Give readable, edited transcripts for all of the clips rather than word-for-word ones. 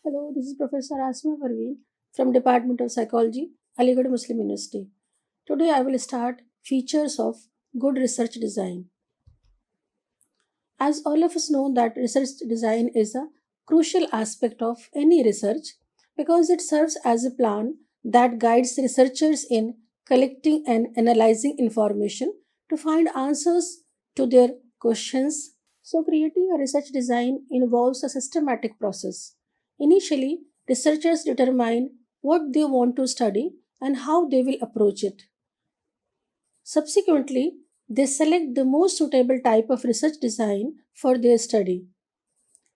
Hello, this is Professor Asma Parveen from Department of Psychology, Aligarh Muslim University. Today I will start features of good research design. As all of us know that research design is a crucial aspect of any research because it serves as a plan that guides researchers in collecting and analyzing information to find answers to their questions. So creating a research design involves a systematic process. Initially, researchers determine what they want to study and how they will approach it. Subsequently, they select the most suitable type of research design for their study.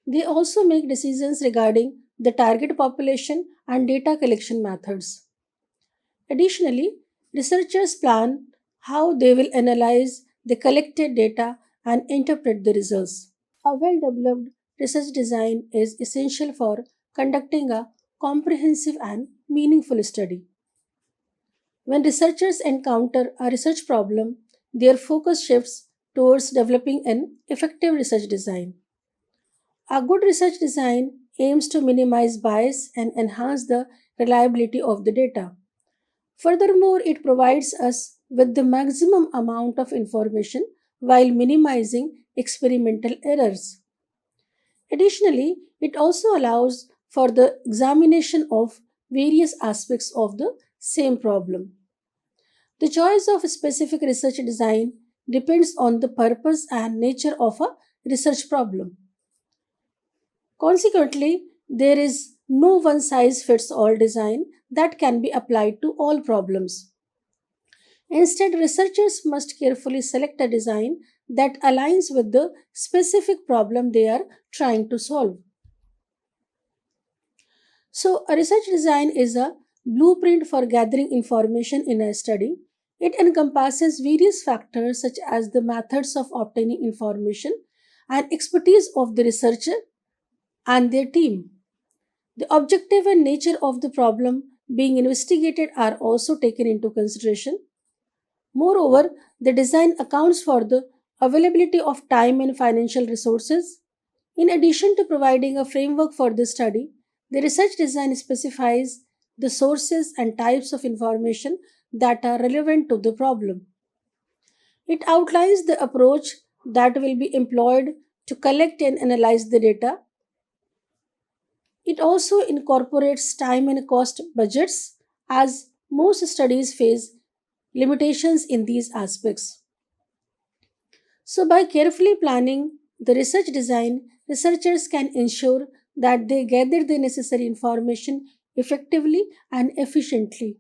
They also make decisions regarding the target population and data collection methods. Additionally, researchers plan how they will analyze the collected data and interpret the results. A well developed research design is essential for conducting a comprehensive and meaningful study. When researchers encounter a research problem, their focus shifts towards developing an effective research design. A good research design aims to minimize bias and enhance the reliability of the data. Furthermore, it provides us with the maximum amount of information while minimizing experimental errors. Additionally, it also allows for the examination of various aspects of the same problem. The choice of a specific research design depends on the purpose and nature of a research problem. Consequently, there is no one size fits all design that can be applied to all problems. Instead, researchers must carefully select a design that aligns with the specific problem they are trying to solve. So, a research design is a blueprint for gathering information in a study. It encompasses various factors such as the methods of obtaining information and expertise of the researcher and their team. The objective and nature of the problem being investigated are also taken into consideration. Moreover, the design accounts for the availability of time and financial resources. In addition to providing a framework for the study, the research design specifies the sources and types of information that are relevant to the problem. It outlines the approach that will be employed to collect and analyze the data. It also incorporates time and cost budgets as most studies face limitations in these aspects. So, by carefully planning the research design, researchers can ensure that they gather the necessary information effectively and efficiently.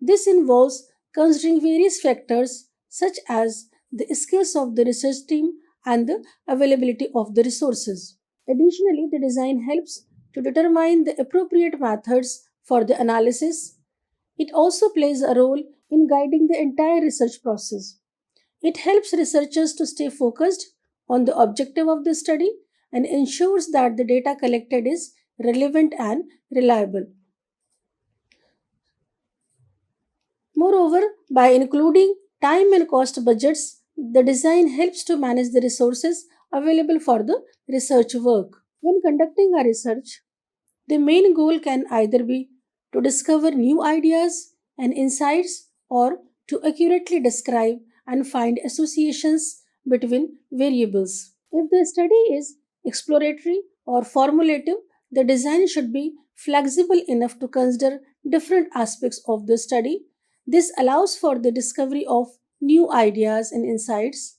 This involves considering various factors such as the skills of the research team and the availability of the resources. Additionally, the design helps to determine the appropriate methods for the analysis. It also plays a role in guiding the entire research process. It helps researchers to stay focused on the objective of the study and ensures that the data collected is relevant and reliable. Moreover, by including time and cost budgets, the design helps to manage the resources available for the research work. When conducting a research, the main goal can either be to discover new ideas and insights or to accurately describe and find associations between variables. If the study is exploratory or formulative, the design should be flexible enough to consider different aspects of the study. This allows for the discovery of new ideas and insights.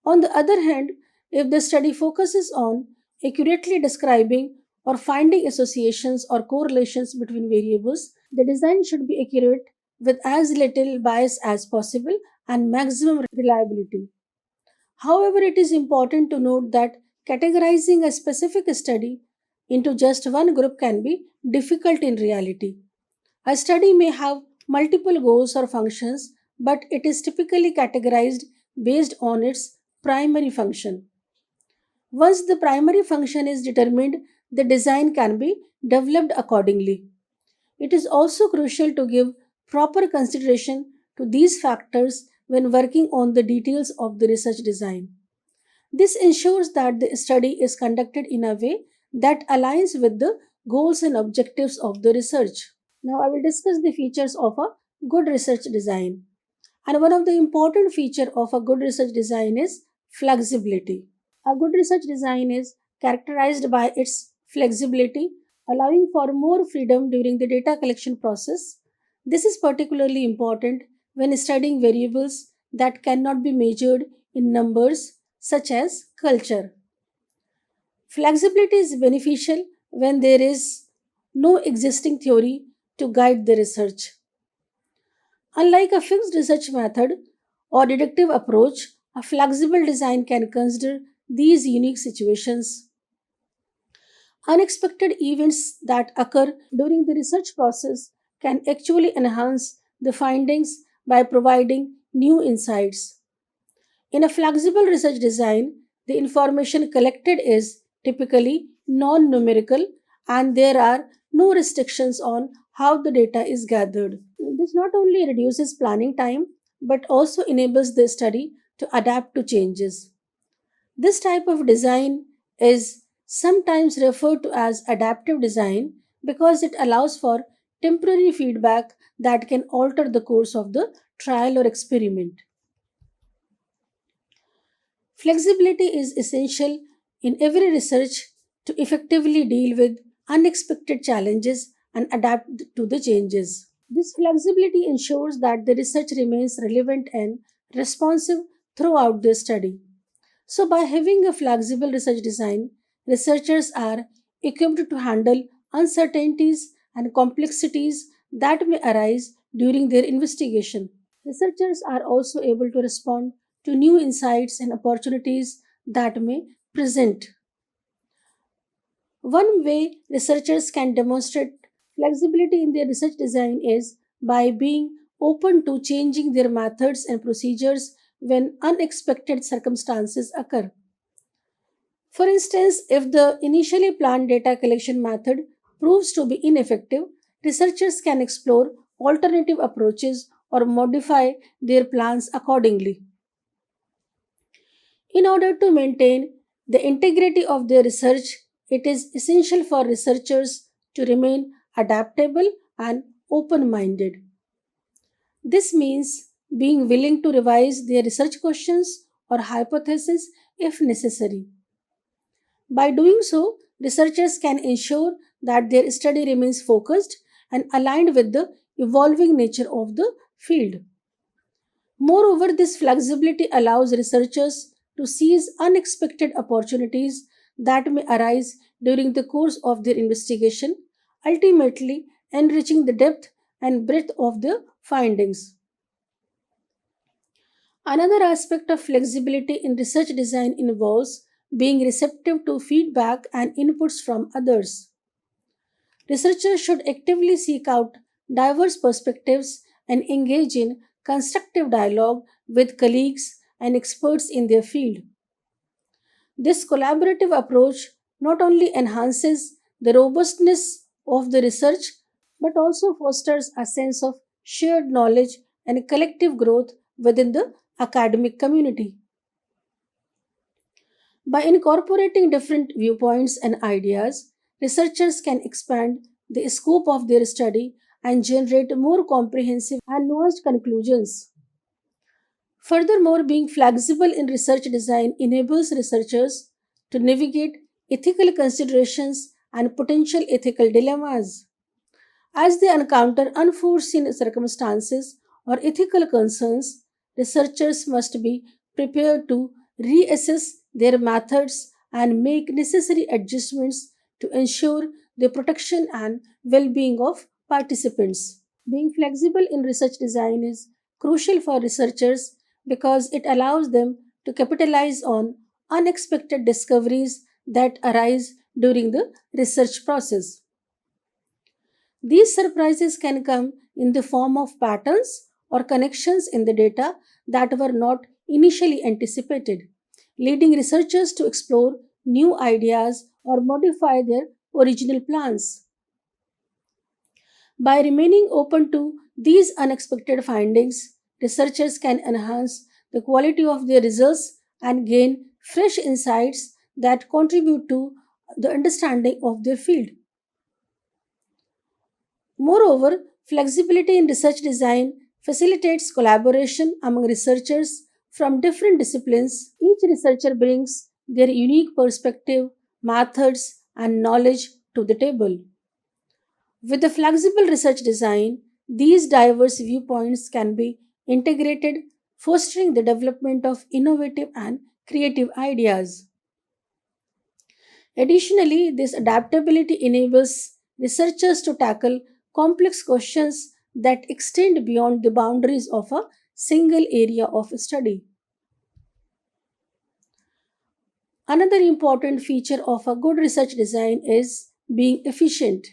On the other hand, if the study focuses on accurately describing or finding associations or correlations between variables, the design should be accurate with as little bias as possible and maximum reliability. However, it is important to note that categorizing a specific study into just one group can be difficult in reality. A study may have multiple goals or functions, but it is typically categorized based on its primary function. Once the primary function is determined, the design can be developed accordingly. It is also crucial to give proper consideration to these factors when working on the details of the research design. This ensures that the study is conducted in a way that aligns with the goals and objectives of the research. Now, I will discuss the features of a good research design. And one of the important feature of a good research design is flexibility. A good research design is characterized by its flexibility, allowing for more freedom during the data collection process. This is particularly important when studying variables that cannot be measured in numbers, such as culture. Flexibility is beneficial when there is no existing theory to guide the research. Unlike a fixed research method or deductive approach, a flexible design can consider these unique situations. Unexpected events that occur during the research process can actually enhance the findings by providing new insights. In a flexible research design, the information collected is typically non numerical and there are no restrictions on how the data is gathered. This not only reduces planning time but also enables the study to adapt to changes. This type of design is sometimes referred to as adaptive design because it allows for temporary feedback that can alter the course of the trial or experiment. Flexibility is essential in every research to effectively deal with unexpected challenges and adapt to the changes. This flexibility ensures that the research remains relevant and responsive throughout the study. So, by having a flexible research design, researchers are equipped to handle uncertainties and complexities that may arise during their investigation. Researchers are also able to respond to new insights and opportunities that may present. One way researchers can demonstrate flexibility in their research design is by being open to changing their methods and procedures when unexpected circumstances occur. For instance, if the initially planned data collection method proves to be ineffective, researchers can explore alternative approaches or modify their plans accordingly. In order to maintain the integrity of their research, it is essential for researchers to remain adaptable and open minded. This means being willing to revise their research questions or hypotheses if necessary. By doing so, researchers can ensure that their study remains focused and aligned with the evolving nature of the field. Moreover, this flexibility allows researchers to seize unexpected opportunities that may arise during the course of their investigation, ultimately enriching the depth and breadth of the findings. Another aspect of flexibility in research design involves being receptive to feedback and inputs from others. Researchers should actively seek out diverse perspectives and engage in constructive dialogue with colleagues and experts in their field. This collaborative approach not only enhances the robustness of the research but also fosters a sense of shared knowledge and collective growth within the academic community. By incorporating different viewpoints and ideas, researchers can expand the scope of their study and generate more comprehensive and nuanced conclusions. Furthermore, being flexible in research design enables researchers to navigate ethical considerations and potential ethical dilemmas. As they encounter unforeseen circumstances or ethical concerns, researchers must be prepared to reassess their methods and make necessary adjustments to ensure the protection and well being of participants. Being flexible in research design is crucial for researchers because it allows them to capitalize on unexpected discoveries that arise during the research process. These surprises can come in the form of patterns or connections in the data that were not initially anticipated, leading researchers to explore new ideas or modify their original plans. By remaining open to these unexpected findings, researchers can enhance the quality of their results and gain fresh insights that contribute to the understanding of their field. Moreover, flexibility in research design facilitates collaboration among researchers from different disciplines. Each researcher brings their unique perspective, methods, and knowledge to the table. With the flexible research design, these diverse viewpoints can be integrated, fostering the development of innovative and creative ideas. Additionally, this adaptability enables researchers to tackle complex questions that extend beyond the boundaries of a single area of study. Another important feature of a good research design is being efficient.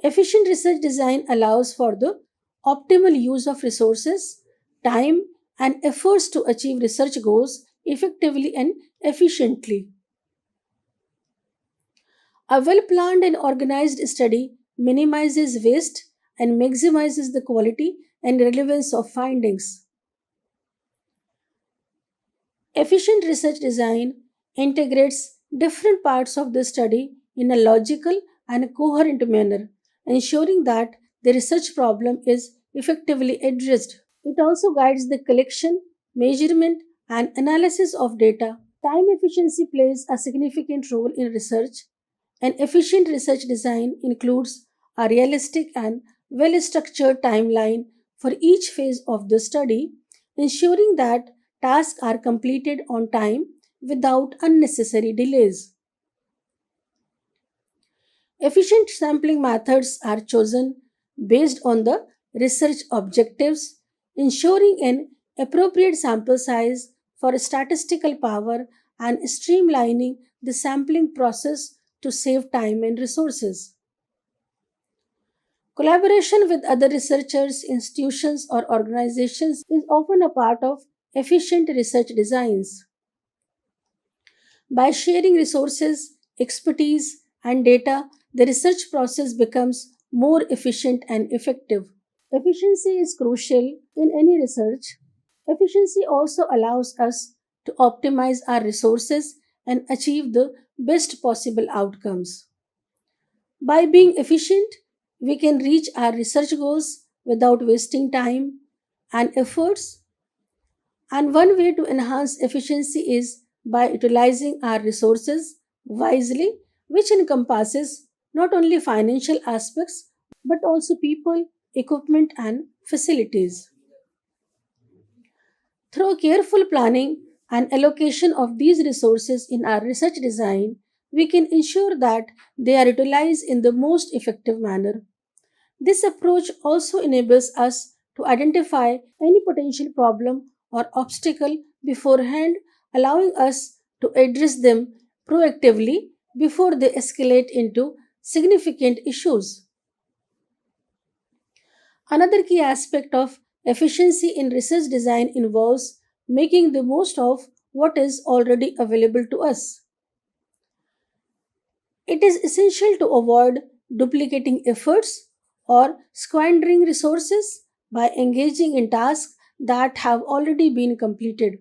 Efficient research design allows for the optimal use of resources, time, and efforts to achieve research goals effectively and efficiently. A well planned and organized study minimizes waste and maximizes the quality and relevance of findings. Efficient research design integrates different parts of the study in a logical and coherent manner, ensuring that the research problem is effectively addressed. It also guides the collection, measurement, and analysis of data. Time efficiency plays a significant role in research, and efficient research design includes a realistic and well structured timeline for each phase of the study, ensuring that tasks are completed on time without unnecessary delays. Efficient sampling methods are chosen based on the research objectives, ensuring an appropriate sample size for statistical power and streamlining the sampling process to save time and resources. Collaboration with other researchers, institutions, or organizations is often a part of efficient research designs. By sharing resources, expertise, and data, the research process becomes more efficient and effective. Efficiency is crucial in any research. Efficiency also allows us to optimize our resources and achieve the best possible outcomes. By being efficient, we can reach our research goals without wasting time and efforts. And one way to enhance efficiency is by utilizing our resources wisely, which encompasses not only financial aspects but also people, equipment, and facilities. Through careful planning and allocation of these resources in our research design, we can ensure that they are utilized in the most effective manner. This approach also enables us to identify any potential problem or obstacle beforehand, allowing us to address them proactively before they escalate into significant issues. Another key aspect of efficiency in research design involves making the most of what is already available to us. It is essential to avoid duplicating efforts or squandering resources by engaging in tasks that have already been completed.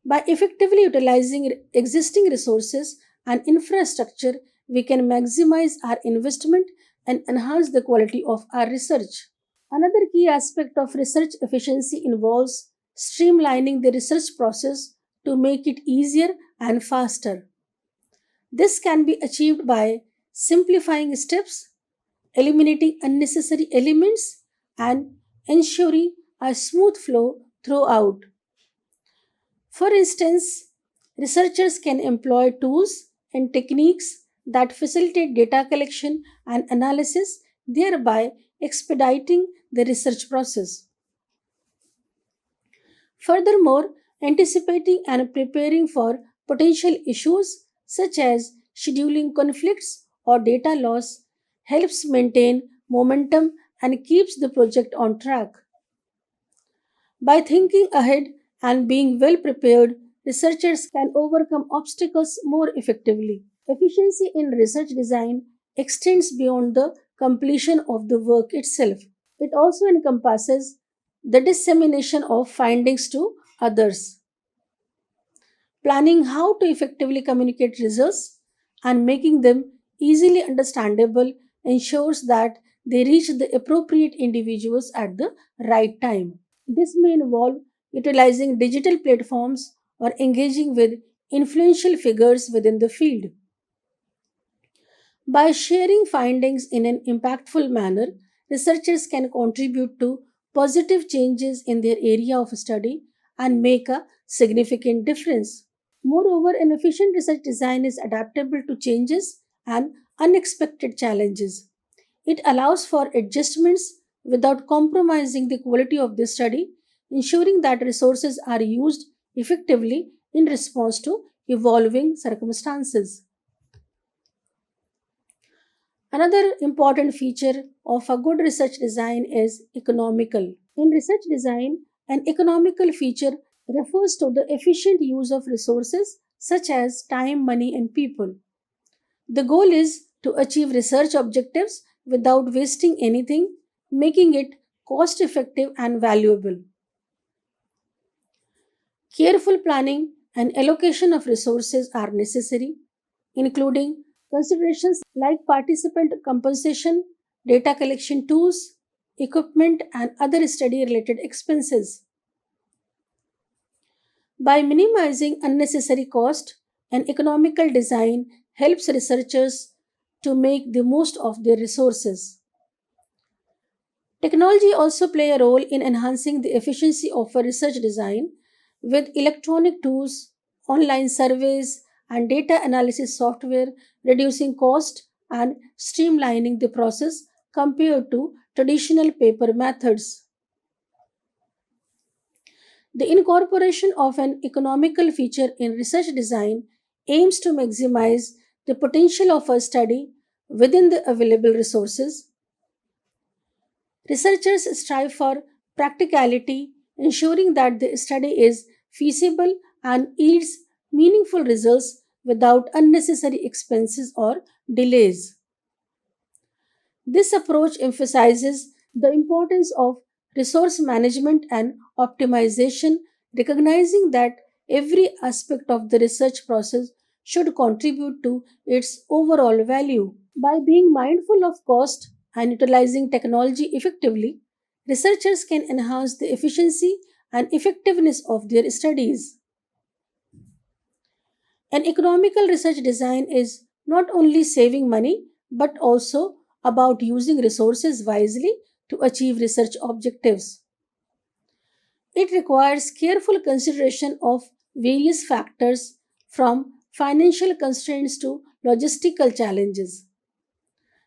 By effectively utilizing existing resources and infrastructure, we can maximize our investment and enhance the quality of our research. Another key aspect of research efficiency involves streamlining the research process to make it easier and faster. This can be achieved by simplifying steps, eliminating unnecessary elements, and ensuring a smooth flow throughout. For instance, researchers can employ tools and techniques that facilitate data collection and analysis, thereby expediting the research process. Furthermore, anticipating and preparing for potential issues such as scheduling conflicts or data loss helps maintain momentum and keeps the project on track. By thinking ahead and being well prepared, researchers can overcome obstacles more effectively. Efficiency in research design extends beyond the completion of the work itself. It also encompasses the dissemination of findings to others. Planning how to effectively communicate results and making them easily understandable ensures that they reach the appropriate individuals at the right time. This may involve utilizing digital platforms or engaging with influential figures within the field. By sharing findings in an impactful manner, researchers can contribute to positive changes in their area of study and make a significant difference. Moreover, an efficient research design is adaptable to changes and unexpected challenges. It allows for adjustments without compromising the quality of the study, ensuring that resources are used effectively in response to evolving circumstances. Another important feature of a good research design is economical. In research design, an economical feature refers to the efficient use of resources such as time, money, and people. The goal is to achieve research objectives without wasting anything, making it cost effective and valuable. Careful planning and allocation of resources are necessary, including considerations like participant compensation, data collection tools, equipment, and other study related expenses. By minimizing unnecessary cost, an economical design helps researchers to make the most of their resources. Technology also play a role in enhancing the efficiency of a research design with electronic tools, online surveys, and data analysis software reducing cost and streamlining the process compared to traditional paper methods. The incorporation of an economical feature in research design aims to maximize the potential of a study within the available resources. Researchers strive for practicality, ensuring that the study is feasible and yields meaningful results without unnecessary expenses or delays. This approach emphasizes the importance of resource management and optimization, recognizing that every aspect of the research process should contribute to its overall value. By being mindful of cost and utilizing technology effectively, researchers can enhance the efficiency and effectiveness of their studies. An economical research design is not only saving money but also about using resources wisely to achieve research objectives. It requires careful consideration of various factors from financial constraints to logistical challenges.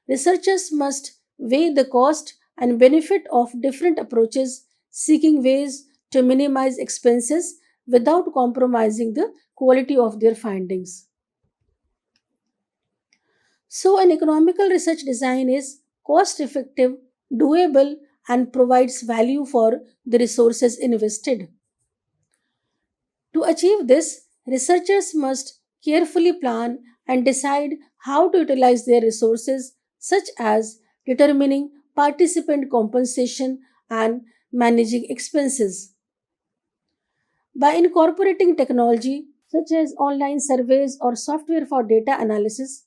Researchers must weigh the cost and benefit of different approaches, seeking ways to minimize expenses without compromising the quality of their findings. So, an economical research design is cost effective, doable, and provides value for the resources invested. To achieve this, researchers must carefully plan and decide how to utilize their resources, such as determining participant compensation and managing expenses. By incorporating technology such as online surveys or software for data analysis,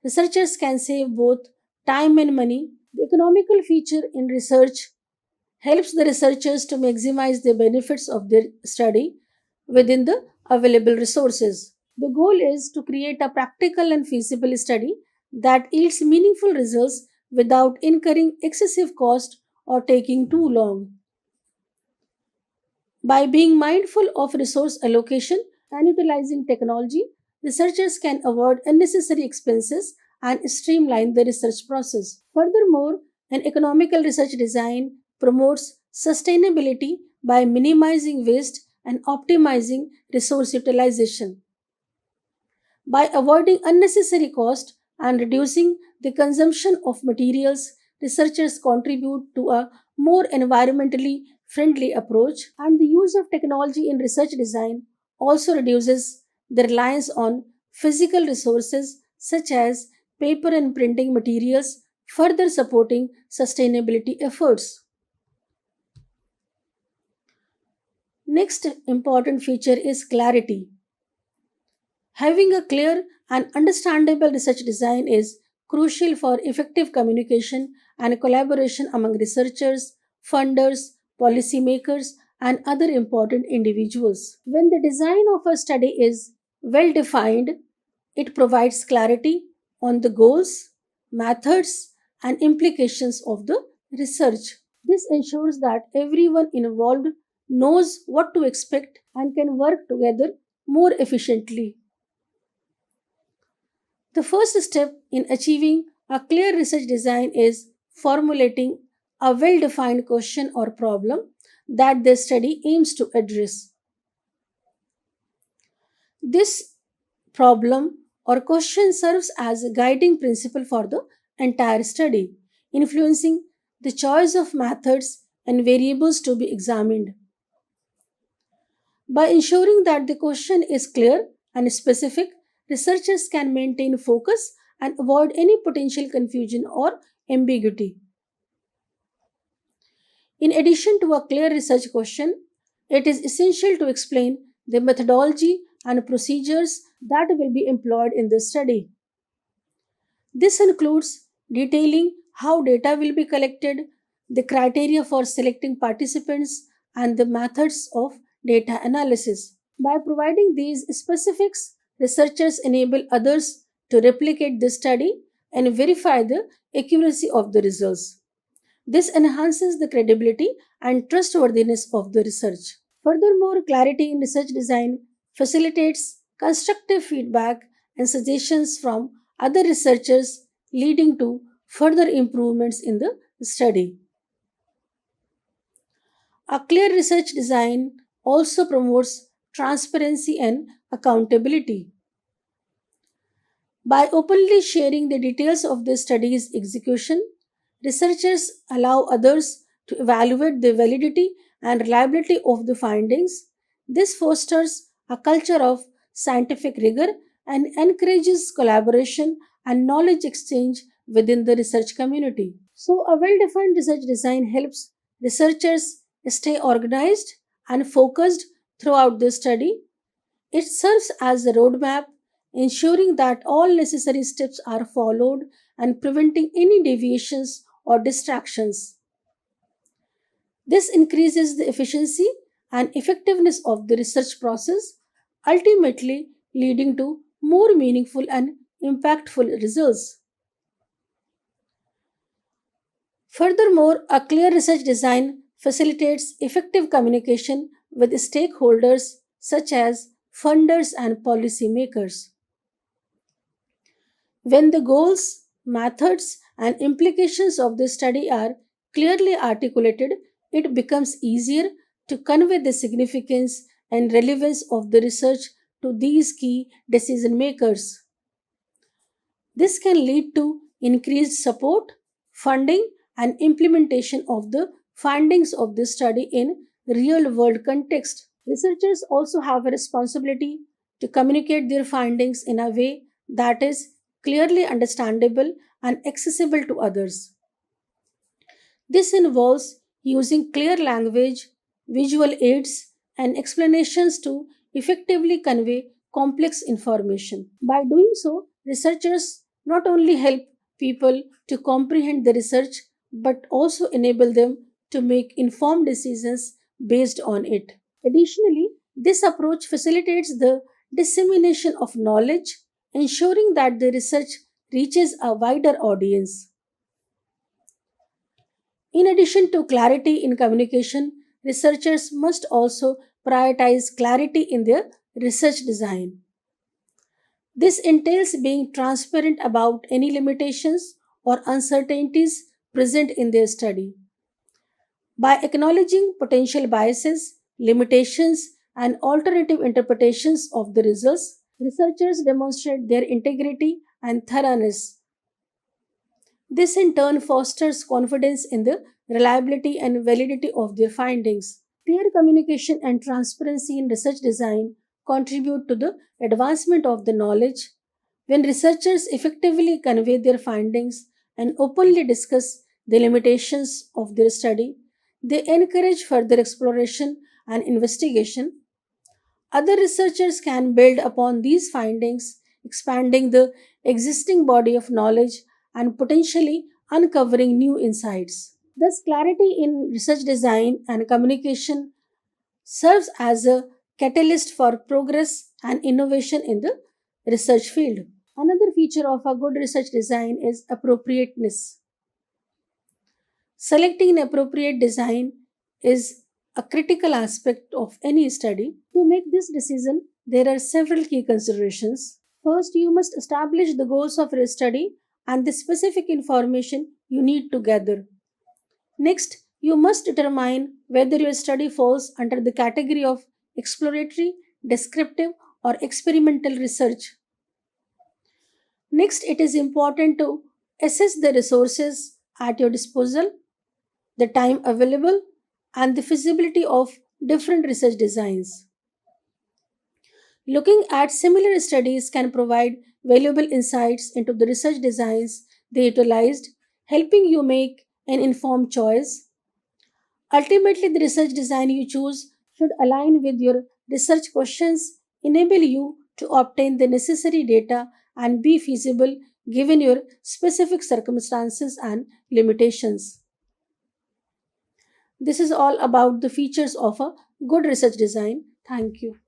researchers can save both time and money. The economical feature in research helps the researchers to maximize the benefits of their study within the available resources. The goal is to create a practical and feasible study that yields meaningful results without incurring excessive cost or taking too long. By being mindful of resource allocation and utilizing technology, researchers can avoid unnecessary expenses and streamline the research process. Furthermore, an economical research design promotes sustainability by minimizing waste and optimizing resource utilization. By avoiding unnecessary cost and reducing the consumption of materials, researchers contribute to a more environmentally friendly approach, and the use of technology in research design also reduces the reliance on physical resources such as paper and printing materials, further supporting sustainability efforts. Next important feature is clarity. Having a clear and understandable research design is crucial for effective communication and collaboration among researchers, funders, policymakers, and other important individuals. When the design of a study is well defined, it provides clarity on the goals, methods, and implications of the research. This ensures that everyone involved knows what to expect and can work together more efficiently. The first step in achieving a clear research design is formulating a well defined question or problem that the study aims to address. This problem or question serves as a guiding principle for the entire study, influencing the choice of methods and variables to be examined. By ensuring that the question is clear and specific, researchers can maintain focus and avoid any potential confusion or ambiguity. In addition to a clear research question, it is essential to explain the methodology and procedures that will be employed in the study. This includes detailing how data will be collected, the criteria for selecting participants, and the methods of data analysis. By providing these specifics, researchers enable others to replicate the study and verify the accuracy of the results. This enhances the credibility and trustworthiness of the research. Furthermore, clarity in research design facilitates constructive feedback and suggestions from other researchers, leading to further improvements in the study. A clear research design also promotes transparency and accountability. By openly sharing the details of the study's execution, researchers allow others to evaluate the validity and reliability of the findings. This fosters a culture of scientific rigor and encourages collaboration and knowledge exchange within the research community. So, a well defined research design helps researchers stay organized and focused throughout the study. It serves as a roadmap, ensuring that all necessary steps are followed and preventing any deviations or distractions. This increases the efficiency and effectiveness of the research process, ultimately leading to more meaningful and impactful results. Furthermore, a clear research design facilitates effective communication with stakeholders such as funders and policymakers. When the goals, methods, and implications of the study are clearly articulated, it becomes easier to convey the significance and relevance of the research to these key decision makers. This can lead to increased support, funding, and implementation of the findings of the study in real world context. Researchers also have a responsibility to communicate their findings in a way that is clearly understandable and accessible to others. This involves using clear language, visual aids, and explanations to effectively convey complex information. By doing so, researchers not only help people to comprehend the research but also enable them to make informed decisions based on it. Additionally, this approach facilitates the dissemination of knowledge, ensuring that the research reaches a wider audience. In addition to clarity in communication, researchers must also prioritize clarity in their research design. This entails being transparent about any limitations or uncertainties present in their study. By acknowledging potential biases, limitations, and alternative interpretations of the results, researchers demonstrate their integrity and thoroughness. This in turn fosters confidence in the reliability and validity of their findings. Clear communication and transparency in research design contribute to the advancement of the knowledge. When researchers effectively convey their findings and openly discuss the limitations of their study, they encourage further exploration and investigation. Other researchers can build upon these findings, expanding the existing body of knowledge and potentially uncovering new insights. Thus, clarity in research design and communication serves as a catalyst for progress and innovation in the research field. Another feature of a good research design is appropriateness. Selecting an appropriate design is a critical aspect of any study. To make this decision, there are several key considerations. First, you must establish the goals of your study and the specific information you need to gather. Next, you must determine whether your study falls under the category of exploratory, descriptive, or experimental research. Next, it is important to assess the resources at your disposal, the time available, and the feasibility of different research designs. Looking at similar studies can provide valuable insights into the research designs they utilized, helping you make an informed choice. Ultimately, the research design you choose should align with your research questions, enable you to obtain the necessary data, and be feasible given your specific circumstances and limitations. This is all about the features of a good research design. Thank you.